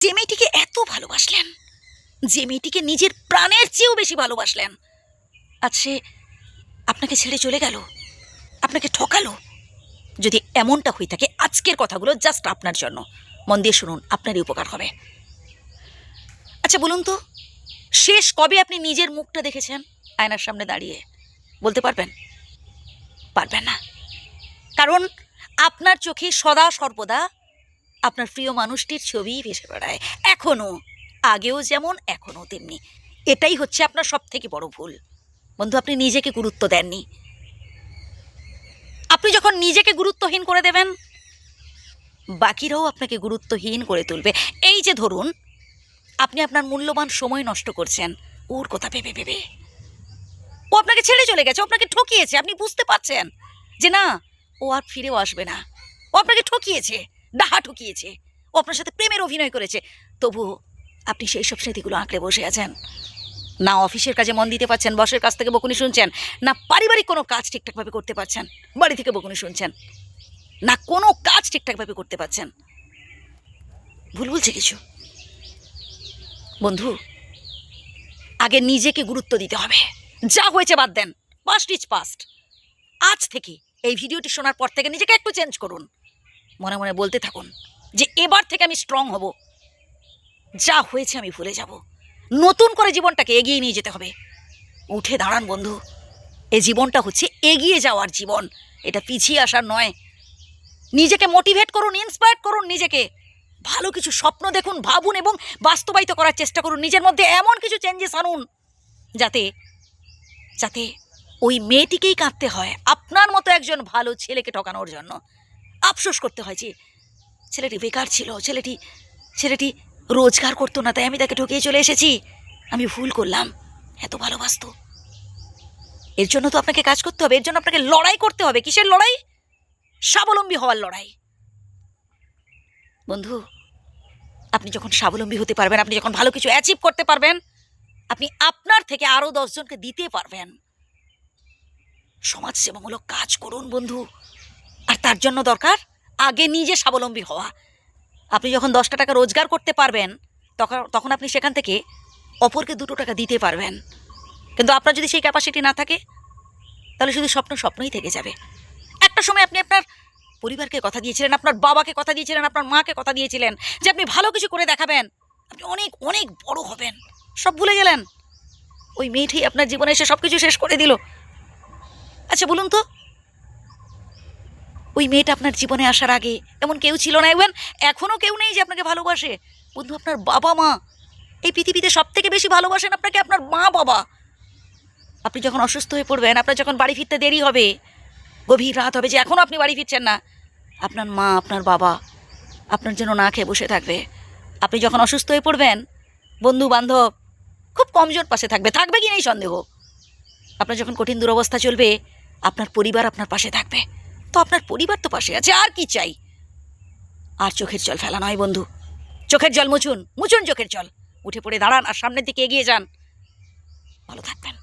যে মেয়েটিকে এত ভালোবাসলেন, যে মেয়েটিকে নিজের প্রাণের চেয়েও বেশি ভালোবাসলেন, আজ সে আপনাকে ছেড়ে চলে গেল, আপনাকে ঠকালো। যদি এমনটা হয়ে থাকে, আজকের কথাগুলো জাস্ট আপনার জন্য, মন দিয়ে শুনুন, আপনারই উপকার হবে। আচ্ছা বলুন তো, শেষ কবে আপনি নিজের মুখটা দেখেছেন আয়নার সামনে দাঁড়িয়ে? বলতে পারবেন? পারবেন না, কারণ আপনার চোখে সদা সর্বদা আপনার প্রিয় মানুষটির ছবিই ভেসে বেড়ায়, এখনও, আগেও যেমন এখনও তেমনি। এটাই হচ্ছে আপনার সব থেকে বড় ভুল বন্ধু। আপনি নিজেকে গুরুত্ব দেননি। আপনি যখন নিজেকে গুরুত্বহীন করে দেবেন, বাকিরাও আপনাকে গুরুত্বহীন করে তুলবে। এই যে ধরুন, আপনি আপনার মূল্যবান সময় নষ্ট করছেন ওর কথা ভেবে ভেবে। ও আপনাকে ছেড়ে চলে গেছে, ও আপনাকে ঠকিয়েছে, আপনি বুঝতে পারছেন যে না, ও আর ফিরেও আসবে না। ও আপনাকে ঠকিয়েছে, ডাহা ঠকিয়েছে, ও আপনার সাথে প্রেমের অভিনয় করেছে। তবুও আপনি সেই সব স্মৃতিগুলো আঁকড়ে বসে আছেন। না অফিসের কাজে মন দিতে পারছেন, বসের কাছ থেকে বকুনি শুনছেন, না পারিবারিক কোনো কাজ ঠিকঠাকভাবে করতে পারছেন, বাড়ি থেকে বকুনি শুনছেন, না কোনো কাজ ঠিকঠাকভাবে করতে পারছেন। ভুল বলছে কিছু? বন্ধু, আগে নিজেকে গুরুত্ব দিতে হবে। যা হয়েছে বাদ দেন, পাস্ট ইজ পাস্ট। আজ থেকে, এই ভিডিওটি শোনার পর থেকে নিজেকে একটু চেঞ্জ করুন। মনে মনে বলতে থাকুন যে এবার থেকে আমি স্ট্রং হব, যা হয়েছে আমি ভুলে যাব, নতুন করে জীবনটাকে এগিয়ে নিয়ে যেতে হবে। উঠে দাঁড়ান বন্ধু, এই জীবনটা হচ্ছে এগিয়ে যাওয়ার জীবন, এটা পিছিয়ে আসার নয়। নিজেকে মোটিভেট করুন, ইন্সপায়ার করুন, নিজেকে ভালো কিছু স্বপ্ন দেখুন, ভাবুন এবং বাস্তবায়িত করার চেষ্টা করুন। নিজের মধ্যে এমন কিছু চেঞ্জেস আনুন যাতে যাতে ওই মেয়েটিকেই কাঁদতে হয় আপনার মতো একজন ভালো ছেলেকে ঠকানোর জন্য। আফসোস করতে হয় যে ছেলেটি বেকার ছিল, ছেলেটি রোজগার করতো না, তাই আমি তাকে ঠকিয়ে চলে এসেছি, আমি ভুল করলাম। এত ভালোবাসতো। এর জন্য তো আপনাকে কাজ করতে হবে, এর জন্য আপনাকে লড়াই করতে হবে। কিসের লড়াই? স্বাবলম্বী হওয়ার লড়াই। বন্ধু, আপনি যখন স্বাবলম্বী হতে পারবেন, আপনি যখন ভালো কিছু অ্যাচিভ করতে পারবেন, আপনি আপনার থেকে আরও 10 জনকে দিতে পারবেন। সমাজসেবামূলক কাজ করুন বন্ধু, আর তার জন্য দরকার আগে নিজে স্বাবলম্বী হওয়া। আপনি যখন 10টা টাকা রোজগার করতে পারবেন, তখন আপনি সেখান থেকে অপরকে 2 টাকা দিতে পারবেন। কিন্তু আপনার যদি সেই ক্যাপাসিটি না থাকে, তাহলে শুধু স্বপ্নই থেকে যাবে। একটা সময় আপনি আপনার পরিবারকে কথা দিয়েছিলেন, আপনার বাবাকে কথা দিয়েছিলেন, আপনার মাকে কথা দিয়েছিলেন যে আপনি ভালো কিছু করে দেখাবেন, আপনি অনেক অনেক বড় হবেন। সব ভুলে গেলেন। ওই মেয়েটি আপনার জীবনে এসে সব কিছু শেষ করে দিল। আচ্ছা বলুন তো, ওই মেয়েটা আপনার জীবনে আসার আগে এমন কেউ ছিল না, এবং এখনও কেউ নেই যে আপনাকে ভালোবাসে। বন্ধু, আপনার বাবা মা এই পৃথিবীতে সব থেকে বেশি ভালোবাসেন আপনাকে, আপনার মা বাবা। আপনি যখন অসুস্থ হয়ে পড়বেন, আপনার যখন বাড়ি ফিরতে দেরি হবে, গভীর রাত হবে, যে এখনও আপনি বাড়ি ফিরছেন না, আপনার মা, আপনার বাবা আপনার জন্য না খেয়ে বসে থাকবে। আপনি যখন অসুস্থ হয়ে পড়বেন, বন্ধু বান্ধব খুব কমজন পাশে থাকবে, থাকবে কি নেই সন্দেহ। আপনার যখন কঠিন দুরবস্থা চলবে, আপনার পরিবার আপনার পাশে থাকবে। তো আপনার পরিবার তো পাশে আছে, আর কি চাই? আর চোখের জল ফেলা নয় বন্ধু, চোখের জল মুছুন, মুছুন চোখের জল, উঠে পড়ে দাঁড়ান আর সামনের দিকে এগিয়ে যান। ভালো থাকবেন।